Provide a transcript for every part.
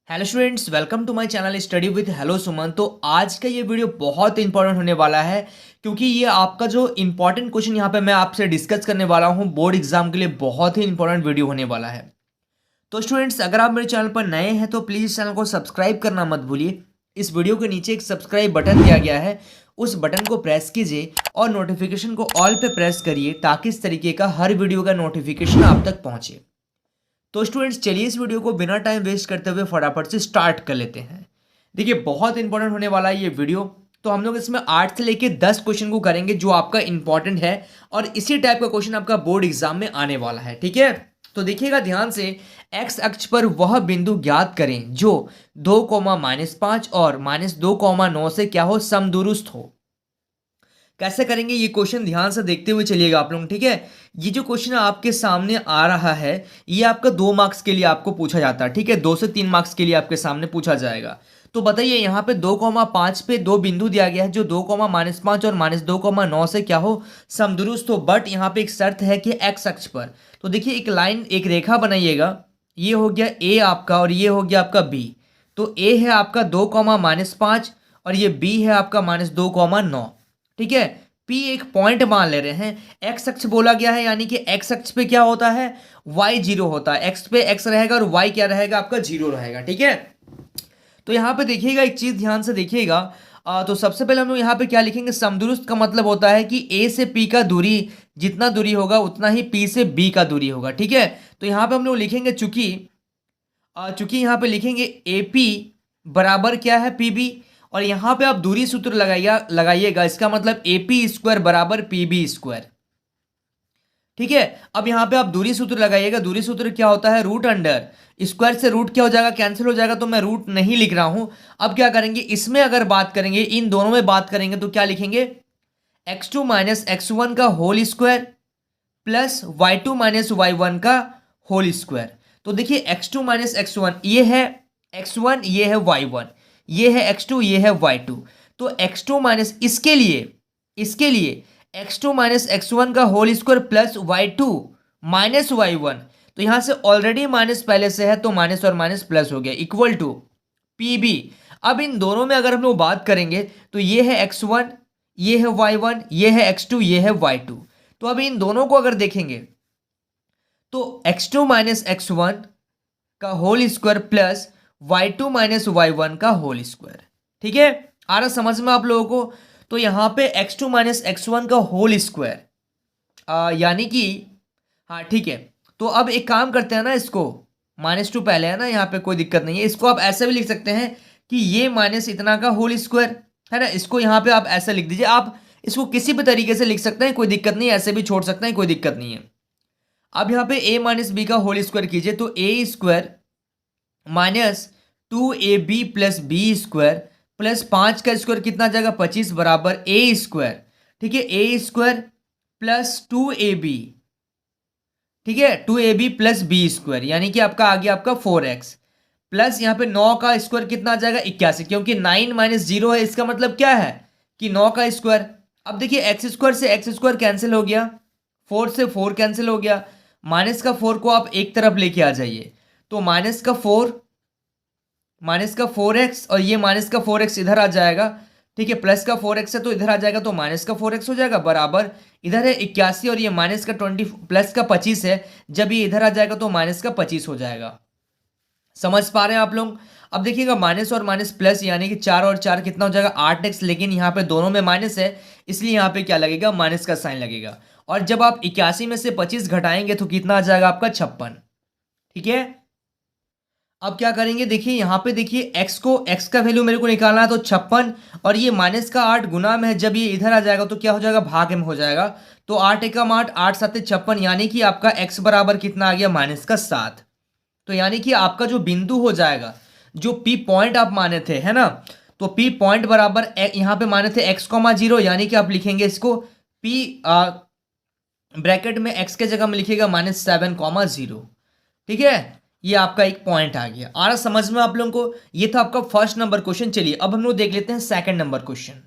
Hello students, welcome to my channel study with hello Suman. तो आज का ये वीडियो बहुत इंपॉर्टेंट होने वाला है क्योंकि ये आपका जो इंपॉर्टेंट क्वेश्चन यहाँ पे मैं आपसे डिस्कस करने वाला हूँ बोर्ड एग्जाम के लिए बहुत ही इंपॉर्टेंट वीडियो होने वाला है। तो स्टूडेंट्स, अगर आप मेरे चैनल पर नए हैं तो प्लीज़ चैनल को सब्सक्राइब करना मत भूलिए। इस वीडियो के नीचे एक सब्सक्राइब बटन दिया गया है, उस बटन को प्रेस कीजिए और नोटिफिकेशन को ऑल पे प्रेस करिए ताकि इस तरीके का हर वीडियो का नोटिफिकेशन आप तक पहुँचे। तो स्टूडेंट्स, चलिए इस वीडियो को बिना टाइम वेस्ट करते हुए फटाफट से स्टार्ट कर लेते हैं। देखिए, बहुत इंपॉर्टेंट होने वाला है ये वीडियो। तो हम लोग इसमें 8 से लेके 10 क्वेश्चन को करेंगे जो आपका इंपॉर्टेंट है और इसी टाइप का क्वेश्चन आपका बोर्ड एग्जाम में आने वाला है। ठीक है, तो देखिएगा ध्यान से। एक्स अक्ष पर वह बिंदु ज्ञात करें जो 2, -5 और -2, 9 से क्या हो, समदूरस्थ हो। कैसे करेंगे ये क्वेश्चन, ध्यान से देखते हुए चलिएगा आप लोग। ठीक है, ये जो क्वेश्चन आपके सामने आ रहा है ये आपका 2 मार्क्स के लिए आपको पूछा जाता है। ठीक है, 2 से 3 मार्क्स के लिए आपके सामने पूछा जाएगा। तो बताइए, यहाँ पे 2, 5 पे दो बिंदु दिया गया है जो 2, -5 और -2, 9 से क्या हो, समदूरस्थ हो। बट यहाँ पे एक शर्त है कि एक्स अक्ष पर। तो देखिए, एक लाइन, एक रेखा बनाइएगा। ये हो गया ए आपका और ये हो गया आपका बी। तो ए है आपका 2, -5 और ये बी है आपका -2, 9। ठीक है, पी एक पॉइंट मान ले रहे हैं। एक्स अक्ष बोला गया है यानी कि एक्स अक्ष पे क्या होता है, वाई जीरो होता है। एक्स पे एक्स रहेगा और वाई क्या रहेगा, आपका जीरो रहेगा। ठीक है, तो यहाँ पे देखिएगा, एक चीज ध्यान से देखिएगा। तो सबसे पहले हम लोग यहाँ पे क्या लिखेंगे, समदूरस्थ का मतलब होता है कि ए से पी का दूरी जितना दूरी होगा उतना ही पी से बी का दूरी होगा। ठीक है, तो यहाँ पे हम लोग लिखेंगे चूंकि यहाँ पे लिखेंगे ए पी बराबर क्या है, पी बी। और यहाँ पे आप दूरी सूत्र लगाइएगा। इसका मतलब ए पी स्क्वायर बराबर पी बी स्क्वायर। ठीक है, अब यहाँ पे आप दूरी सूत्र लगाइएगा। दूरी सूत्र क्या होता है, रूट अंडर स्क्वायर से रूट क्या हो जाएगा, कैंसिल हो जाएगा। तो मैं रूट नहीं लिख रहा हूं। अब क्या करेंगे, इसमें अगर बात करेंगे, इन दोनों में बात करेंगे तो क्या लिखेंगे, x2 - x1 का whole square plus y2 - y1 का होल स्क्वायर। तो देखिए, x2 - x1 ये है x1, ये है y1, ये है x2, ये है y2। तो x2 माइनस इसके लिए x2 - x1 का whole square plus y2 - y1। तो यहां से ऑलरेडी माइनस पहले से है तो माइनस और माइनस प्लस हो गया, इक्वल टू पीबी। अब इन दोनों में अगर हम लोग बात करेंगे तो ये है x1, ये है y1, ये है x2, ये है y2। तो अब इन दोनों को अगर देखेंगे तो x2 - x1 का whole square plus y2 - y1 का होल स्क्वायर। ठीक है, आ रहा समझ में आप लोगों को। तो यहां पे x2 - x1 का होल स्क्वायर यानी कि, हाँ ठीक है। तो अब एक काम करते हैं ना, इसको -2 पहले है ना, यहाँ पे कोई दिक्कत नहीं है। इसको आप ऐसे भी लिख सकते हैं कि ये माइनस इतना का होल स्क्वायर है ना। इसको यहाँ पे आप ऐसे लिख दीजिए। आप इसको किसी भी तरीके से लिख सकते हैं, कोई दिक्कत नहीं है, ऐसे भी छोड़ सकते हैं, कोई दिक्कत नहीं है। अब यहाँ पे a - b का होल स्क्वायर कीजिए तो a square -2ab plus B square plus 5 का स्क्वायर कितना आ जाएगा, 25 बराबर a स्क्वायर। ठीक है, a स्क्वायर प्लस 2ab, ठीक है, 2ab प्लस बी स्क्वायर यानी कि आपका आ गया आपका 4x प्लस यहाँ पे 9 का स्क्वायर कितना आ जाएगा, 81, क्योंकि 9 - 0 है। इसका मतलब क्या है कि 9 का स्क्वायर। अब देखिए, एक्स स्क्वायर से एक्स स्क्वायर कैंसिल हो गया, 4 से 4 कैंसिल हो गया। माइनस का 4 को आप एक तरफ लेके आ जाइए तो -4x और ये -4x इधर आ जाएगा। ठीक है, प्लस का 4x है तो इधर आ जाएगा तो -4x हो जाएगा बराबर, इधर है 81 और ये -20 प्लस का 25 है। जब ये इधर आ जाएगा तो -25 हो जाएगा। समझ पा रहे हैं आप लोग। अब देखिएगा, माइनस और माइनस प्लस यानी कि 4 और 4 कितना हो जाएगा, 8x। लेकिन यहाँ पे दोनों में माइनस है इसलिए यहाँ पे क्या लगेगा, माइनस का साइन लगेगा। और जब आप 81 में से 25 घटाएंगे तो कितना आ जाएगा आपका, 56। ठीक है, अब क्या करेंगे, देखिए यहाँ पे देखिए, x का वैल्यू मेरे को निकालना है तो 56 और ये माइनस का 8 गुना में है। जब ये इधर आ जाएगा तो क्या हो जाएगा, भाग में हो जाएगा। तो 8 एकम 8, 8 7 56 यानी कि आपका x बराबर कितना आ गया, -7। तो यानी कि आपका जो बिंदु हो जाएगा, जो पी पॉइंट आप माने थे है ना, तो पी पॉइंट बराबर यहाँ पे माने थे x, 0 यानी कि आप लिखेंगे इसको पी ब्रैकेट में x के जगह में लिखिएगा -7, 0। ठीक है, ये आपका एक पॉइंट आ गया। आ रहा समझ में आप लोगों को। ये था आपका फर्स्ट नंबर क्वेश्चन। चलिए अब हम लोग देख लेते हैं सेकंड नंबर क्वेश्चन।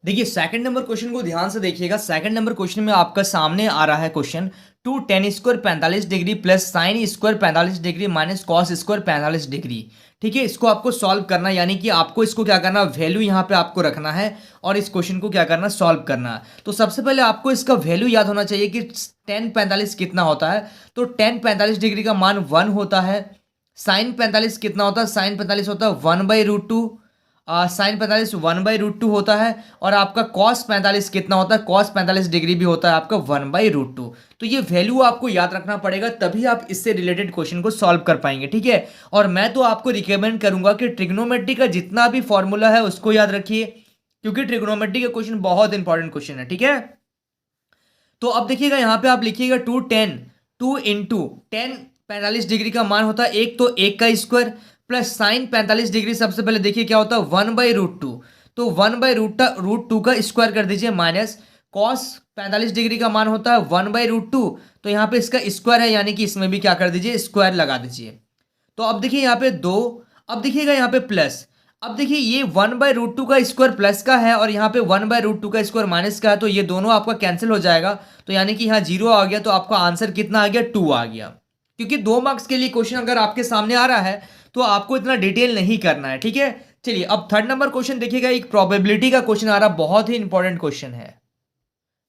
देखिए सेकंड नंबर क्वेश्चन को ध्यान से देखिएगा। सेकंड नंबर क्वेश्चन में आपका सामने आ रहा है question, two tan square 45 degree plus sine square 45 degree minus cos square 45 degree. ठीक है, इसको आपको सॉल्व करना, यानी कि आपको इसको क्या करना, वैल्यू यहाँ पे आपको रखना है और इस क्वेश्चन को क्या करना, सॉल्व करना है। तो सबसे पहले आपको इसका वैल्यू याद होना चाहिए कि टेन 45 कितना होता है। तो टेन 45 डिग्री का मान 1 होता है। साइन 45 कितना होता है, साइन 45 होता है 1/√2। साइन 45 1/√2 होता है। और आपका कॉस 45 कितना होता है, कॉस 45 डिग्री भी होता है आपका 1/√2। तो ये वैल्यू आपको याद रखना पड़ेगा, तभी आप इससे रिलेटेड क्वेश्चन को सॉल्व कर पाएंगे। ठीक है, और मैं तो आपको रिकमेंड करूंगा कि ट्रिग्नोमेट्री का जितना भी फॉर्मूला है उसको याद रखिए, क्योंकि ट्रिग्नोमेट्री का क्वेश्चन बहुत इंपॉर्टेंट क्वेश्चन है। ठीक है, तो अब देखिएगा यहाँ पे आप लिखिएगा टू इंटू टेन 45 डिग्री का मान होता है एक, तो एक का स्क्वायर प्लस साइन 45 डिग्री, सबसे पहले देखिए क्या होता है 1/√2। तो 1/√2 का स्क्वायर कर दीजिए माइनस कॉस 45 डिग्री का मान होता है 1/√2। तो यहाँ पे इसका स्क्वायर है, यानी कि इसमें भी क्या कर दीजिए, स्क्वायर लगा दीजिए। तो अब देखिए यहाँ पे 2, अब देखिएगा यहाँ पे प्लस। अब देखिए ये 1/√2 का स्क्वायर प्लस का है और यहाँ पे 1/√2 का स्क्वायर माइनस का है, तो ये दोनों आपका कैंसिल हो जाएगा। तो यानी कि यहाँ 0 आ गया, तो आपका आंसर कितना आ गया, 2 आ गया। क्योंकि 2 मार्क्स के लिए क्वेश्चन अगर आपके सामने आ रहा है तो आपको इतना डिटेल नहीं करना है। ठीक है, चलिए अब थर्ड नंबर क्वेश्चन देखिएगा, एक प्रोबेबिलिटी का क्वेश्चन आ रहा है, बहुत ही इंपॉर्टेंट क्वेश्चन है।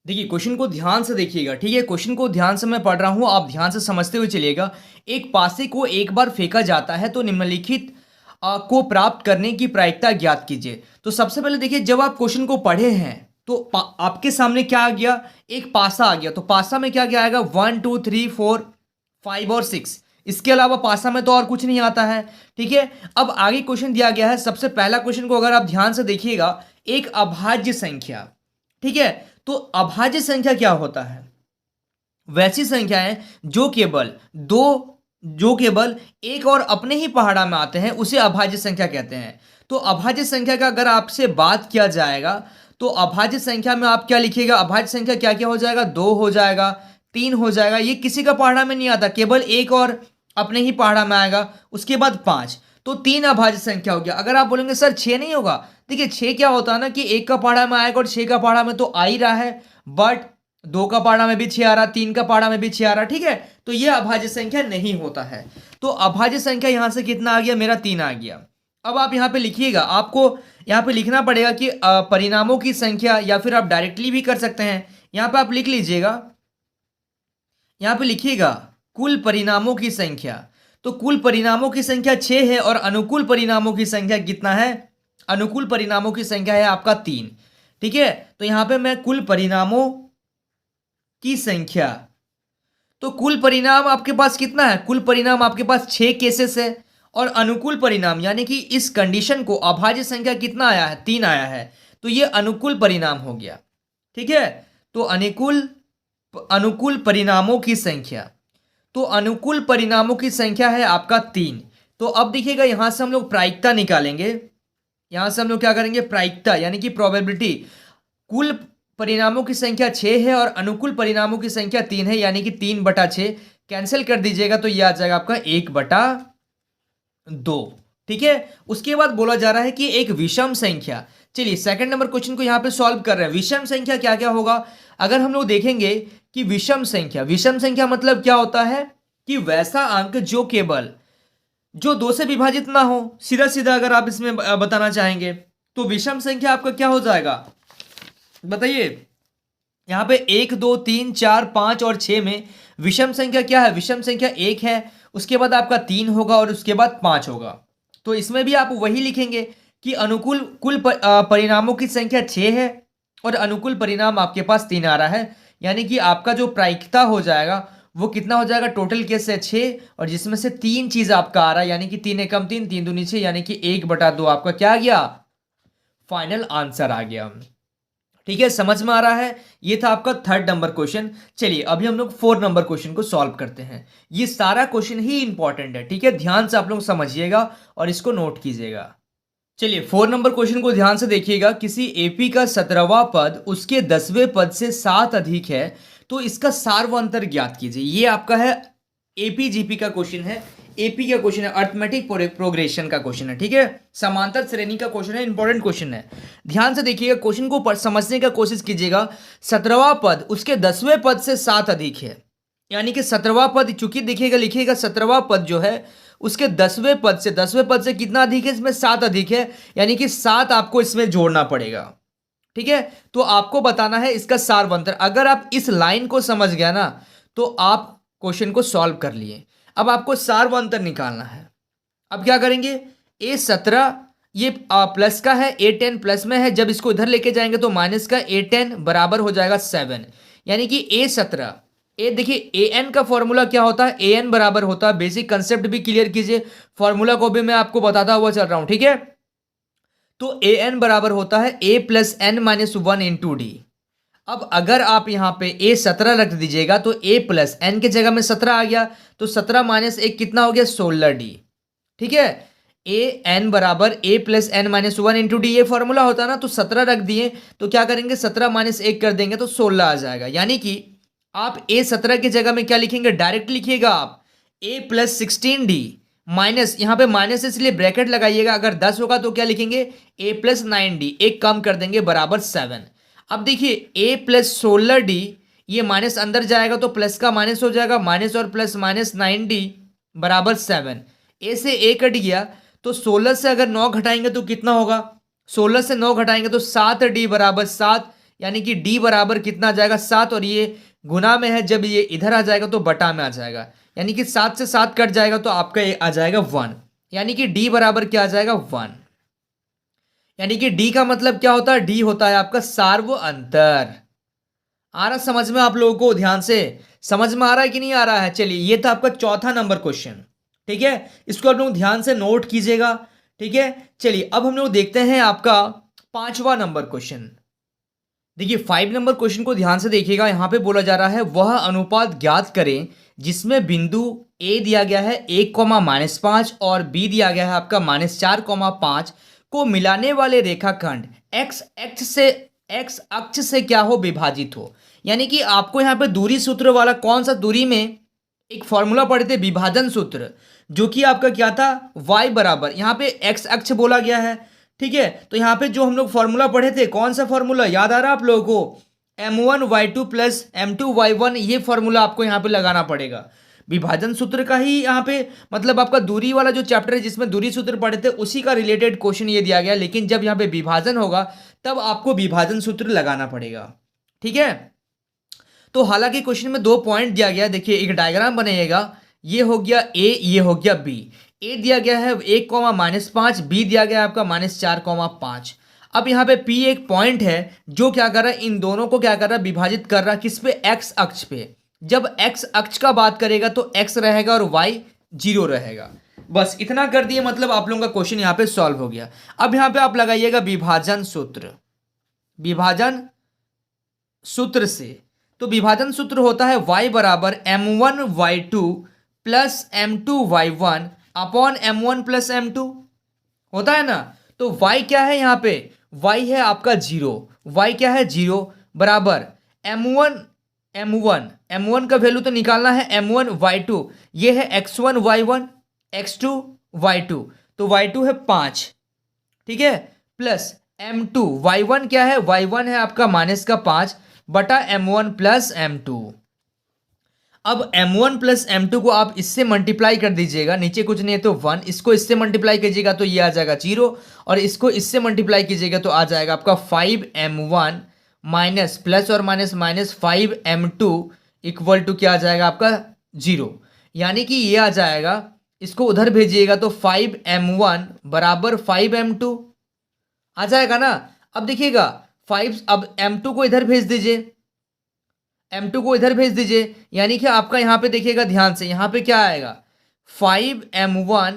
देखिए क्वेश्चन को ध्यान से देखिएगा। ठीक है, क्वेश्चन को ध्यान से मैं पढ़ रहा हूं, आप ध्यान से समझते हुए चलिएगा। एक पासे को एक बार फेंका जाता है तो निम्नलिखित को प्राप्त करने की प्रायिकता ज्ञात कीजिए। तो सबसे पहले देखिए, जब आप क्वेश्चन को पढ़े हैं तो आपके सामने क्या आ गया, एक पासा आ गया। तो पासा में क्या क्या आएगा, 1 2 3 4 5 और 6। इसके अलावा पासा में तो और कुछ नहीं आता है। ठीक है, अब आगे क्वेश्चन दिया गया है। सबसे पहला क्वेश्चन को अगर आप ध्यान से देखिएगा, एक अभाज्य संख्या। ठीक है, तो अभाज्य संख्या क्या होता है, वैसी संख्या है जो केवल एक और अपने ही पहाड़ा में आते हैं, उसे अभाज्य संख्या कहते हैं। तो अभाज्य संख्या का अगर आपसे बात किया जाएगा तो अभाज्य संख्या में आप क्या लिखिएगा, अभाज्य संख्या क्या क्या हो जाएगा, 2 हो जाएगा, 3 हो जाएगा। ये किसी का पहाड़ा में नहीं आता, केवल एक और अपने ही पहाड़ा में आएगा। उसके बाद 5, तो 3 अभाज्य संख्या हो गया। अगर आप बोलेंगे सर 6 नहीं होगा, देखिए 6 क्या होता है ना कि एक का पहाड़ा में आएगा और 6 का पहाड़ा में तो आ ही रहा है, बट 2 का पहाड़ा में भी 6 आ रहा, 3 का पहाड़ा में भी 6 आ रहा। ठीक है, तो यह अभाज्य संख्या नहीं होता है। तो अभाज्य संख्या यहां से कितना आ गया, मेरा 3 आ गया। अब आप यहां पे लिखिएगा, आपको यहां पे लिखना पड़ेगा कि परिणामों की संख्या, या फिर आप डायरेक्टली भी कर सकते हैं। यहां पे आप लिख लीजिएगा, यहां पे लिखिएगा कुल परिणामों की संख्या। तो कुल परिणामों की संख्या 6 है और अनुकूल परिणामों की संख्या कितना है, अनुकूल परिणामों की संख्या है आपका 3। ठीक है, तो यहां पे मैं कुल परिणामों की संख्या, तो कुल परिणाम आपके पास कितना है, कुल परिणाम आपके पास 6 केसेस है। और अनुकूल परिणाम यानी कि इस कंडीशन को अभाज्य संख्या कितना आया है, 3 आया है, तो ये अनुकूल परिणाम हो गया। ठीक है, तो अनुकूल परिणामों की संख्या, तो अनुकूल परिणामों की संख्या है आपका 3। तो अब देखिएगा यहां से हम लोग प्रायिकता निकालेंगे। यहां से हम लोग क्या करेंगे, प्रायिकता यानी कि प्रोबेबिलिटी। कुल परिणामों की संख्या 6 है और अनुकूल परिणामों की संख्या 3 है, यानी कि 3/6 कैंसिल कर दीजिएगा तो ये आ जाएगा आपका 1/2। ठीक है, उसके बाद बोला जा रहा है कि एक विषम संख्या। चलिए सेकंड नंबर क्वेश्चन को यहां पे सॉल्व कर रहे हैं। विषम संख्या क्या क्या होगा, अगर हम लोग देखेंगे कि विषम संख्या मतलब क्या होता है कि वैसा अंक जो 2 से विभाजित ना हो। सीधा सीधा अगर आप इसमें बताना चाहेंगे तो विषम संख्या आपका क्या हो जाएगा, बताइए। यहां पे 1 2 3 4 5 और 6 में विषम संख्या क्या है, विषम संख्या 1 है, उसके बाद आपका 3 होगा और उसके बाद 5 होगा। तो इसमें भी आप वही लिखेंगे कि अनुकूल परिणामों की संख्या 6 है और अनुकूल परिणाम आपके पास 3 आ रहा है, यानी कि आपका जो प्रायिकता हो जाएगा वो कितना हो जाएगा, टोटल केस है 6 और जिसमें से 3 चीज आपका आ रहा है, यानी कि 3 एकम 3 3 दूनी 6, यानी कि 1/2 आपका क्या आ गया, फाइनल आंसर आ गया। ठीक है, समझ में आ रहा है। ये था आपका थर्ड नंबर क्वेश्चन। चलिए अभी हम लोग 4 नंबर क्वेश्चन को सॉल्व करते हैं। ये सारा क्वेश्चन ही इंपॉर्टेंट है। ठीक है, ध्यान से आप लोग समझिएगा और इसको नोट कीजिएगा। चलिए 4 नंबर क्वेश्चन को ध्यान से देखिएगा। किसी एपी का 17वां पद उसके 10वें पद से 7 अधिक है तो इसका सार्वअंतर ज्ञात कीजिए। ये आपका है एपी जीपी का क्वेश्चन है। एपी का क्वेश्चन है, अर्थमेटिक प्रोग्रेशन का क्वेश्चन है, ठीक है, समांतर श्रेणी का क्वेश्चन है, इंपॉर्टेंट क्वेश्चन है। ध्यान से देखिएगा, क्वेश्चन को समझने का कोशिश कीजिएगा। 17वां पद उसके 10वें पद से 7 अधिक है, यानी कि 17वां पद, चूंकि देखिएगा लिखिएगा 17वां पद जो है उसके 10वें पद से कितना अधिक है, इसमें 7 अधिक है, यानी कि 7 आपको इसमें जोड़ना पड़ेगा, ठीक है। तो आपको बताना है इसका सारवंतर। अगर आप इस लाइन को समझ गया ना तो आप क्वेश्चन को सॉल्व कर लिए। अब आपको सारवंतर निकालना है। अब क्या करेंगे, A17 ये प्लस का है, A10 प्लस में है, जब इसको इधर लेके जाएंगे तो माइनस का, A10 बराबर हो जाएगा 7, यानी कि A17 देखिए an का फॉर्मूला क्या होता है, an बराबर होता है, बेसिक कंसेप्ट भी क्लियर कीजिए, फॉर्मूला को भी मैं आपको बताता हुआ चल रहा हूं, ठीक है। तो an बराबर होता है a plus N minus 1 into D. अब अगर आप यहां पे A17 रख दीजिएगा तो a प्लस एन के जगह में 17 आ गया, तो 17 माइनस 1 कितना हो गया, 16d, ठीक है। an बराबर a plus N minus 1 into D, ये फॉर्मूला होता है ना, तो 17 रख दिए तो क्या करेंगे, 17 माइनस 1 कर देंगे तो 16 आ जाएगा। यानी कि आप A17 की जगह में क्या लिखेंगे, डायरेक्ट लिखिएगा आप a प्लस 16d माइनस, यहां पे माइनस इसलिए ब्रैकेट लगाइएगा, अगर 10 होगा तो क्या लिखेंगे, a प्लस 9d, एक कम कर देंगे बराबर 7। अब देखिए a प्लस 16d, ये माइनस अंदर जाएगा तो प्लस का माइनस हो जाएगा, माइनस और प्लस माइनस 9d बराबर 7। a से a कट गया तो 16 से अगर 9 घटाएंगे तो कितना होगा, 16 से 9 घटाएंगे तो 7d बराबर 7, यानी कि d बराबर कितना आ जाएगा, 7, और ये गुना में है, जब ये इधर आ जाएगा तो बटा में आ जाएगा, यानी कि 7 से 7 कट जाएगा तो आपका ये आ जाएगा 1, यानी कि d बराबर क्या आ जाएगा, 1। यानी कि d का मतलब क्या होता है, d होता है आपका सार्व अंतर। आ रहा समझ में आप लोगों को, ध्यान से समझ में आ रहा है कि नहीं आ रहा है। चलिए ये था आपका चौथा नंबर क्वेश्चन, ठीक है, इसको आप लोग ध्यान से नोट कीजिएगा, ठीक है। चलिए अब हम लोग देखते हैं आपका 5वां नंबर क्वेश्चन। देखिए 5 नंबर क्वेश्चन को ध्यान से देखिएगा, यहां पे बोला जा रहा है वह अनुपात ज्ञात करें जिसमें बिंदु a दिया गया है 1, और b दिया गया है आपका -4, को मिलाने वाले रेखाखंड x अक्ष से क्या हो, विभाजित हो। यानी कि आपको यहाँ पे दूरी सूत्र वाला, कौन सा दूरी में एक फॉर्मूला पढ़े थे, विभाजन सूत्र, जो कि आपका क्या था, y बराबर, यहाँ पे x अक्ष बोला गया है, ठीक है। तो यहाँ पे जो हम लोग फॉर्मूला पढ़े थे, कौन सा फॉर्मूला याद आ रहा है आप लोगों को, m1y2 प्लस m2y1, ये फॉर्मूला आपको यहाँ पे लगाना पड़ेगा। विभाजन सूत्र का ही यहाँ पे मतलब आपका दूरी वाला जो चैप्टर है जिसमें दूरी सूत्र पढ़े थे उसी का रिलेटेड क्वेश्चन ये दिया गया, लेकिन जब यहाँ पे विभाजन होगा तब आपको विभाजन सूत्र लगाना पड़ेगा, ठीक है। तो हालांकि क्वेश्चन में 2 पॉइंट दिया गया, देखिए एक डायग्राम बनाइएगा, ये हो गया a, ये हो गया b। a दिया गया है 1, b दिया गया है आपका -4, अब यहाँ पे p एक पॉइंट है जो क्या कर रहा है, इन दोनों को क्या कर रहा है, विभाजित कर रहा है, किस पे, x अक्ष पे। जब x अक्ष का बात करेगा तो x रहेगा और y 0 रहेगा। बस इतना कर दिए, मतलब आप लोगों का क्वेश्चन यहाँ पे सॉल्व हो गया। अब यहाँ पे आप लगाइएगा विभाजन सूत्र, विभाजन सूत्र से, तो विभाजन सूत्र होता है y बराबर m1y2 plus m2y1 upon m1 plus m2, होता है ना। तो y क्या है यहाँ पे, y है आपका 0, y क्या है 0, बराबर m1 का वैल्यू तो निकालना है, m1y2 ये है x1 y1 x2 y2, तो y2 है 5, ठीक है, प्लस m2 y1 क्या है, y1 है आपका -5 बटा m1 प्लस m2। अब m1 प्लस m2 को आप इससे मल्टीप्लाई कर दीजिएगा, नीचे कुछ नहीं है तो 1, इसको इससे मल्टीप्लाई कीजिएगा तो ये आ जाएगा 0, और इसको इससे मल्टीप्लाई कीजिएगा तो आ जाएगा आपका 5m1 माइनस प्लस और माइनस -5m2 इक्वल टू क्या आ जाएगा आपका 0, यानी कि ये आ जाएगा, इसको उधर भेजिएगा तो 5m1 बराबर 5m2 आ जाएगा ना। अब देखिएगा 5, अब m2 को इधर भेज दीजिए, m2 को इधर भेज दीजिए, यानी कि आपका यहाँ पे देखिएगा ध्यान से, यहाँ पे क्या आएगा 5m1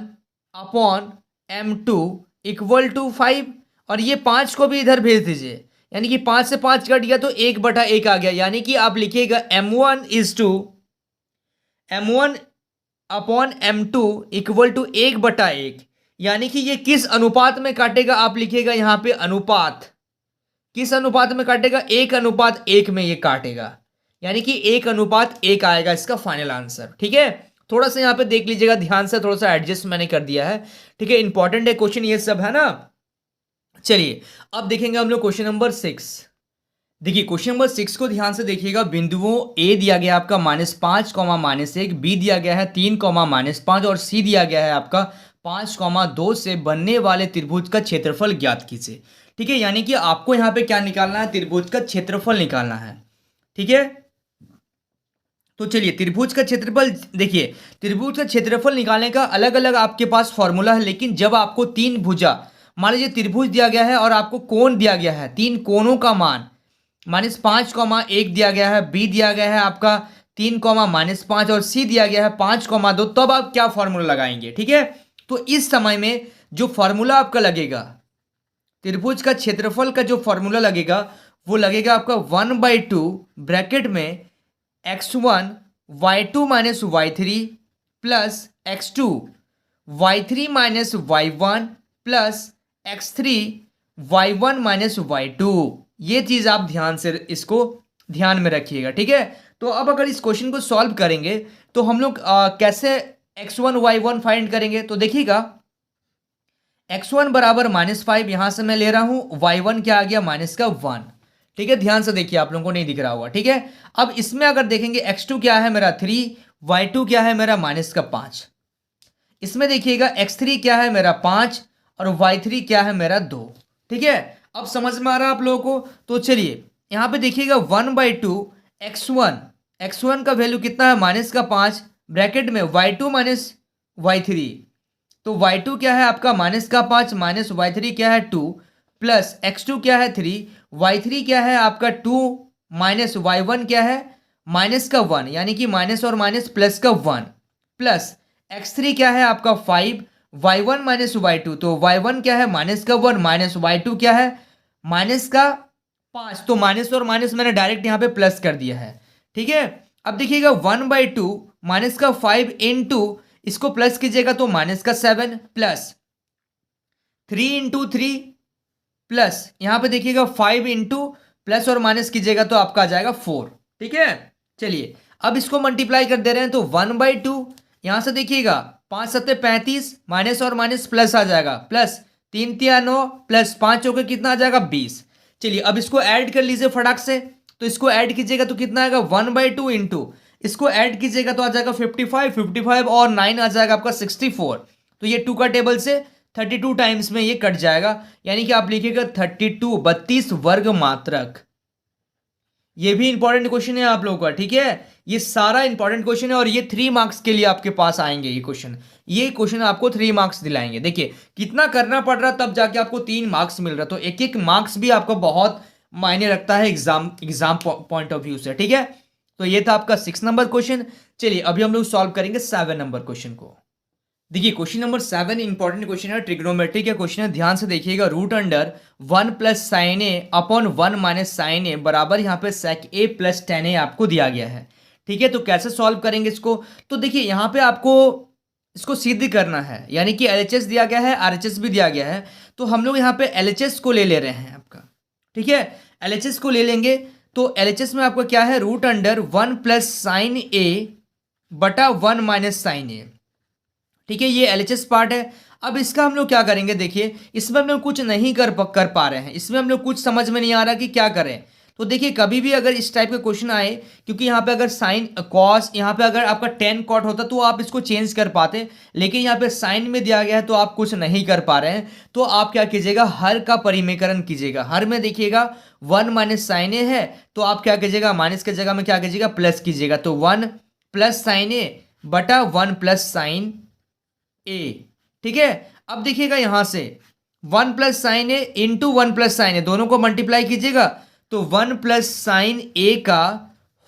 upon m2 equal to 5, और ये 5 को भी इधर भेज दीजिए, यानी कि 5 से 5 कट गया तो 1/1 आ गया, यानी कि आप लिखिएगा m1 upon m2 equal to 1/1, यानी कि ये किस अनुपात में काटेगा, आप लिखिएगा यहाँ पे अनुपात, किस अनुपात में काटेगा, 1:1 में ये काटेगा, यानी कि 1:1 आएगा इसका फाइनल आंसर, ठीक है। थोड़ा सा यहाँ पे देख लीजिएगा ध्यान से, थोड़ा सा एडजस्ट मैंने कर दिया है, ठीक है। इंपॉर्टेंट है क्वेश्चन ये सब, है ना। चलिए अब देखेंगे हम लोग क्वेश्चन नंबर 6। देखिए क्वेश्चन नंबर 6 को ध्यान से देखिएगा। बिंदुओं ए दिया गया आपका -5, -1, बी दिया गया है 3, -5 और सी दिया गया है आपका 5, 2 से बनने वाले त्रिभुज का क्षेत्रफल ज्ञात कीजिए, ठीक है। यानी कि आपको यहाँ पे क्या निकालना है, त्रिभुज का क्षेत्रफल निकालना है, ठीक है। तो चलिए त्रिभुज का क्षेत्रफल देखिए, त्रिभुज का क्षेत्रफल निकालने का अलग अलग आपके पास फॉर्मूला है, लेकिन जब आपको तीन भुजा, मान लीजिए त्रिभुज दिया गया है और आपको कोण दिया गया है, तीन कोणों का मान -5, 1 दिया गया है, बी दिया गया है आपका 3, -5 और सी दिया गया है 5, 2, तब आप क्या फॉर्मूला लगाएंगे, ठीक है। तो इस समय में जो फॉर्मूला आपका लगेगा, त्रिभुज का क्षेत्रफल का जो फॉर्मूला लगेगा वो लगेगा आपका 1/2 ब्रैकेट में x1 y2 - y3 plus x2 y3 - y1 plus x3 y1 - y2। ये चीज आप ध्यान से इसको ध्यान में रखिएगा, ठीक है। तो अब अगर इस क्वेश्चन को सॉल्व करेंगे तो हम लोग कैसे x1 y1 फाइंड करेंगे, तो देखिएगा x1 बराबर -5, यहां से मैं ले रहा हूं, y1 क्या आ गया -1, ठीक है। ध्यान से देखिए, आप लोगों को नहीं दिख रहा हुआ, ठीक है। अब इसमें अगर देखेंगे x2 क्या है मेरा 3, y2 क्या है मेरा -5, इसमें देखिएगा x3 क्या है मेरा 5 और y3 क्या है मेरा 2, ठीक है। अब समझ में आ रहा है आप लोगों को। तो चलिए यहां पे देखिएगा 1/2 x1 का वैल्यू कितना है -5 ब्रैकेट में y2 - y3, तो y2 क्या है आपका -5 माइनस y3 क्या है 2 प्लस x2 क्या है 3, y3 क्या है आपका 2 माइनस y1 क्या है -1, यानी कि माइनस और माइनस प्लस का 1 प्लस x3 क्या है आपका 5, y1 - y2, तो y1 क्या है -1 माइनस y2 क्या है -5, तो माइनस और माइनस मैंने डायरेक्ट यहाँ पे प्लस कर दिया है, ठीक है। अब देखिएगा 1/2 -5 इंटू इसको प्लस कीजिएगा तो -7 प्लस 3 इंटू 3 प्लस यहां पे देखिएगा 5 इंटू प्लस और माइनस कीजिएगा तो आपका आ जाएगा 4, ठीक है। चलिए अब इसको मल्टीप्लाई कर दे रहे हैं तो 1/2, यहां से देखिएगा 5 7 35 माइनस और माइनस प्लस आ जाएगा, प्लस 3 3 9 प्लस 5 होकर कितना आ जाएगा 20। चलिए अब इसको ऐड कर लीजिए फटाक से, तो इसको ऐड कीजिएगा तो कितना आएगा 1/2 इंटू इसको ऐड कीजिएगा तो आ जाएगा 55 और 9 आ जाएगा आपका 64, तो ये 2 का टेबल से 32 टाइम्स में ये कट जाएगा, यानी कि आप लिखिएगा 32 वर्ग मात्रक। ये भी इंपॉर्टेंट क्वेश्चन है आप लोगों का, ठीक है। ये सारा इंपॉर्टेंट क्वेश्चन है और ये 3 मार्क्स के लिए आपके पास आएंगे। ये क्वेश्चन आपको 3 मार्क्स दिलाएंगे। देखिए कितना करना पड़ रहा तब जाके आपको 3 मार्क्स मिल रहा, तो एक एक मार्क्स भी आपको बहुत मायने रखता है एग्जाम पॉइंट ऑफ व्यू से, ठीक है। तो ये था आपका 6 नंबर क्वेश्चन। चलिए अभी हम लोग सॉल्व करेंगे 7 नंबर क्वेश्चन को। देखिए क्वेश्चन नंबर 7 इंपॉर्टेंट क्वेश्चन है, ट्रिग्नोमेट्री का क्वेश्चन है, ध्यान से देखिएगा। √1 + sin a upon 1 - sin a बराबर यहाँ पे sec a + tan a आपको दिया गया है, ठीक है। तो कैसे सॉल्व करेंगे इसको, तो देखिए यहाँ पे आपको इसको सिद्ध करना है, यानी कि LHS दिया गया है, RHS भी दिया गया है, तो हम लोग यहाँ पे LHS को ले रहे हैं आपका, ठीक है। LHS को ले लेंगे तो LHS में आपका क्या है √1 + sin a बटा 1 - sin a, ठीक है। ये LHS पार्ट है। अब इसका हम लोग क्या करेंगे, देखिए इसमें हम लोग कुछ नहीं कर पा रहे हैं, इसमें हम लोग कुछ समझ में नहीं आ रहा कि क्या करें। तो देखिए कभी भी अगर इस टाइप का क्वेश्चन आए, क्योंकि यहाँ पे अगर साइन कॉस, यहाँ पे अगर आपका tan कॉट होता तो आप इसको चेंज कर पाते, लेकिन यहाँ पे साइन में दिया गया है तो आप कुछ नहीं कर पा रहे हैं। तो आप क्या कीजिएगा, हर का परिमेकरण कीजिएगा। हर में देखिएगा 1 - sin a है, तो आप क्या कीजिएगा माइनस की जगह में क्या कीजिएगा प्लस कीजिएगा, तो 1 + sin a बटा 1 + sin a, ठीक है। अब देखिएगा यहां से 1 + sin a into 1 + sin a दोनों को मल्टीप्लाई कीजिएगा तो 1 + sin a का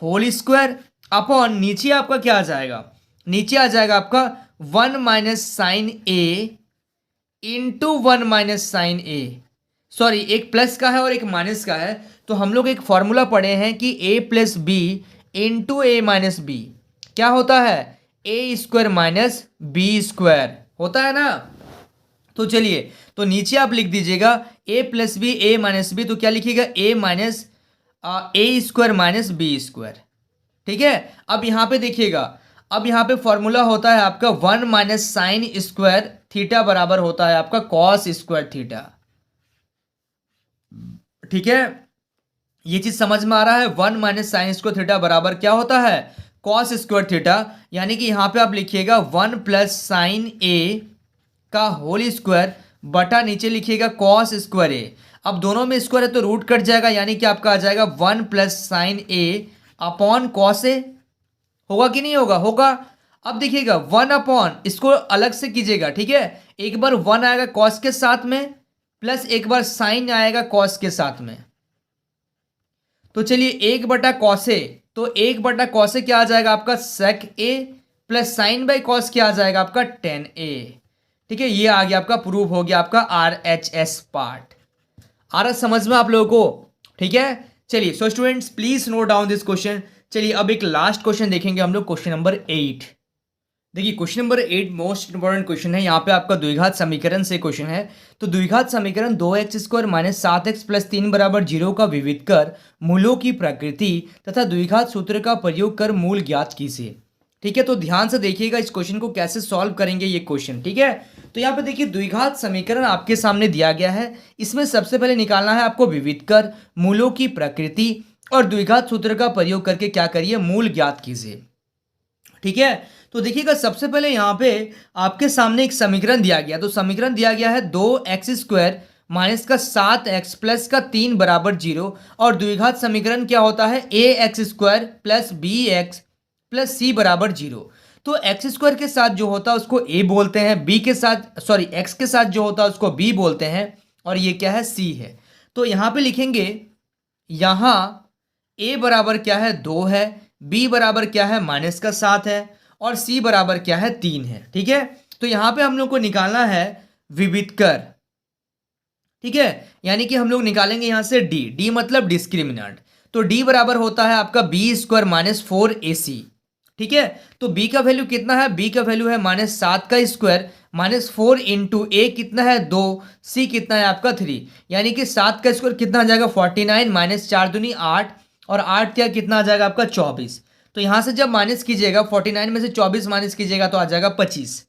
होल स्क्वायर अपॉन नीचे आपका क्या आ जाएगा, नीचे आ जाएगा आपका 1 - sin a into 1 - sin a, sorry एक प्लस का है और एक माइनस का है। तो हम लोग एक फॉर्मूला पढ़े हैं कि a + b into a - b क्या होता है, a² - b² होता है ना। तो चलिए तो नीचे आप लिख दीजिएगा a + b a - b, तो क्या लिखिएगा a² - b², ठीक है। अब यहाँ पे देखिएगा अब यहाँ पे फॉर्मूला होता है आपका 1 माइनस साइन स्क्वायर थीटा बराबर होता है आपका कॉस स्क्वायर थीटा। ठीक है, ये चीज समझ में आ रहा है। 1 माइनस साइन स्क्वायर थीटा बराबर क्या होता है, कॉस स्क्वायर थीटा। यानी कि यहाँ पे आप लिखिएगा 1 प्लस साइन ए का होल स्क्वायर बटा नीचे लिखिएगा कॉस स्क्वायर ए। अब दोनों में स्क्वायर है तो रूट कट जाएगा, यानी कि आपका आ जाएगा 1 plus sign A upon cos A. होगा कि नहीं होगा, होगा। अब देखिएगा 1 अपॉन, इसको अलग से कीजिएगा, ठीक है। एक बार 1 आएगा कॉस के साथ में, प्लस एक बार साइन आएगा कॉस के साथ में। तो चलिए 1 बटा कॉस ए, तो 1 बटा कॉस ए क्या आ जाएगा आपका सेक ए, प्लस साइन बाई कॉस क्या आ जाएगा आपका टेन ए। ठीक है, ये आ गया आपका, प्रूव हो गया आपका RHS पार्ट। आ रहा समझ में आप लोगों को, ठीक है। चलिए so students please note down this question. चलिए अब एक लास्ट क्वेश्चन देखेंगे हम लोग, क्वेश्चन नंबर 8। देखिए question number 8 most important question है। यहाँ पे आपका द्विघात समीकरण से क्वेश्चन है। तो द्विघात समीकरण 2x square minus 7x plus 3 बराबर 0 का विविध कर मूलों की प्रकृति तथा द्विघात सूत्र का प्रयोग कर मूल ज्ञात कीजिए। ठीक है, तो ध्यान से देखिएगा इस क्वेश्चन को कैसे सॉल्व करेंगे ये क्वेश्चन। ठीक है, तो यहाँ पे देखिए द्विघात समीकरण आपके सामने दिया गया है। इसमें सबसे पहले निकालना है आपको विविध कर, मूलों की प्रकृति और द्विघात सूत्र का प्रयोग करके क्या करिए, मूल ज्ञात कीजिए। ठीक है, तो देखिएगा सबसे पहले यहाँ पे आपके सामने एक समीकरण दिया गया। तो समीकरण दिया गया है 2x स्क्वायर माइनस का 7x प्लस का 3 बराबर 0। और द्विघात समीकरण क्या होता है, ax square plus bx plus c बराबर 0। तो एक्स स्क्वायर के साथ जो होता है उसको a बोलते हैं, b के साथ सॉरी x के साथ जो होता है उसको b बोलते हैं, और ये क्या है, c है। तो यहाँ पे लिखेंगे, यहाँ a बराबर क्या है 2 है, b बराबर क्या है माइनस का 7 है, और c बराबर क्या है 3 है। ठीक है, तो यहाँ पे हम लोग को निकालना है विविध कर। ठीक है, यानी कि हम लोग निकालेंगे यहाँ से d मतलब डिस्क्रिमिनेंट। तो d बराबर होता है आपका b स्क्वायर माइनस 4ac। ठीक है, तो b का वैल्यू कितना है, b का वैल्यू है माइनस 7 का स्क्वायर माइनस 4 इंटू a कितना है 2, c कितना है आपका 3, यानी कि 7 का स्क्वायर कितना आ जाएगा 49 माइनस 4 दूनी 8, और 8 क्या कितना आ जाएगा आपका 24। तो यहाँ से जब माइनस कीजिएगा 49 में से 24 माइनस कीजिएगा तो आ जाएगा 25।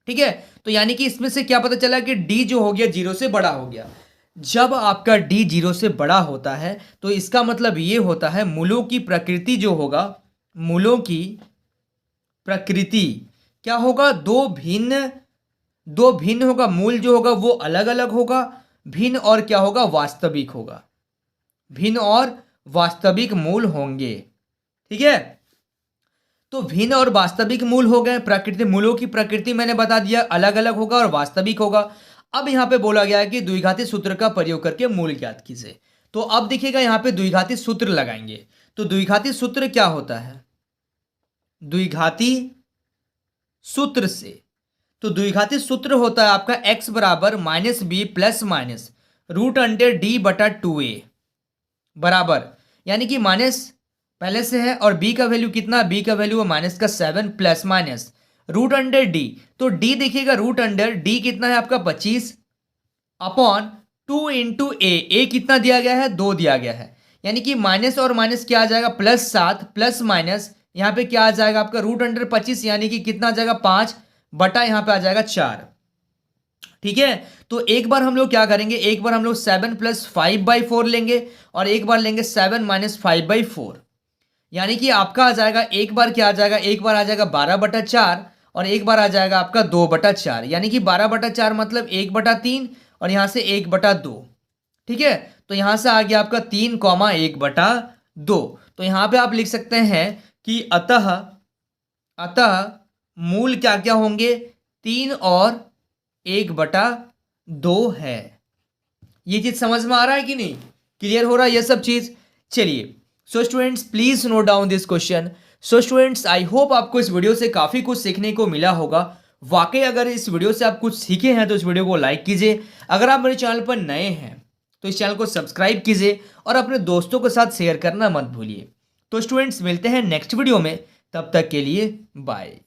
ठीक है, तो यानी कि इसमें से क्या पता चला कि d जो हो गया 0 से बड़ा हो गया। जब आपका d 0 से बड़ा होता है तो इसका मतलब ये होता है मूलों की प्रकृति जो होगा, मूलों की प्रकृति क्या होगा, दो भिन्न होगा। मूल जो होगा वो अलग अलग होगा, भिन्न और क्या होगा, वास्तविक होगा। भिन्न और वास्तविक मूल होंगे। ठीक है, तो भिन्न और वास्तविक मूल हो गए। प्रकृति, मूलों की प्रकृति मैंने बता दिया अलग अलग होगा और वास्तविक होगा। अब यहाँ पे बोला गया है कि द्विघाती सूत्र का प्रयोग करके मूल ज्ञात कीजिए। तो अब देखिएगा यहाँ पे द्विघाती सूत्र लगाएंगे। तो द्विघाती सूत्र क्या होता है, द्विघाती सूत्र से, तो द्विघाती सूत्र होता है आपका x बराबर minus B plus minus root under D बटा 2a बराबर, यानी कि माइनस पहले से है और b का वैल्यू कितना, b का वैल्यू है माइनस का 7 plus minus root under D. तो d देखिएगा रूट अंडर डी कितना है आपका 25 अपॉन 2 इंटू ए कितना दिया गया है 2 दिया गया है, यानी कि माइनस और माइनस क्या आ जाएगा प्लस 7 प्लस माइनस यहाँ पे क्या आ जाएगा आपका रूट अंडर 25, यानी कि कितना आ जाएगा 5 बटा यहाँ पे आ जाएगा 4। ठीक है, तो एक बार हम लोग क्या करेंगे, एक बार हम लोग 7 प्लस 5/4 लेंगे और एक बार लेंगे 7 माइनस 5/4, यानी कि आपका आ जाएगा एक बार क्या आ जाएगा, एक बार आ जाएगा 12/4 और एक बार आ जाएगा आपका 2/4, यानी कि 12/4 मतलब 1/3 और यहाँ से 1/2। ठीक है, तो यहाँ से आ गया आपका 3,1/2। तो यहाँ पे आप लिख सकते हैं कि अतः मूल क्या क्या होंगे, 3 और 1/2 है। ये चीज समझ में आ रहा है कि नहीं, क्लियर हो रहा है ये सब चीज। चलिए so students please note down this question. So students I hope आपको इस वीडियो से काफी कुछ सीखने को मिला होगा। वाकई अगर इस वीडियो से आप कुछ सीखे हैं तो इस वीडियो को लाइक कीजिए। अगर आप मेरे चैनल पर नए हैं तो इस चैनल को सब्सक्राइब कीजिए और अपने दोस्तों के साथ शेयर करना मत भूलिए। तो स्टूडेंट्स मिलते हैं नेक्स्ट वीडियो में, तब तक के लिए बाय।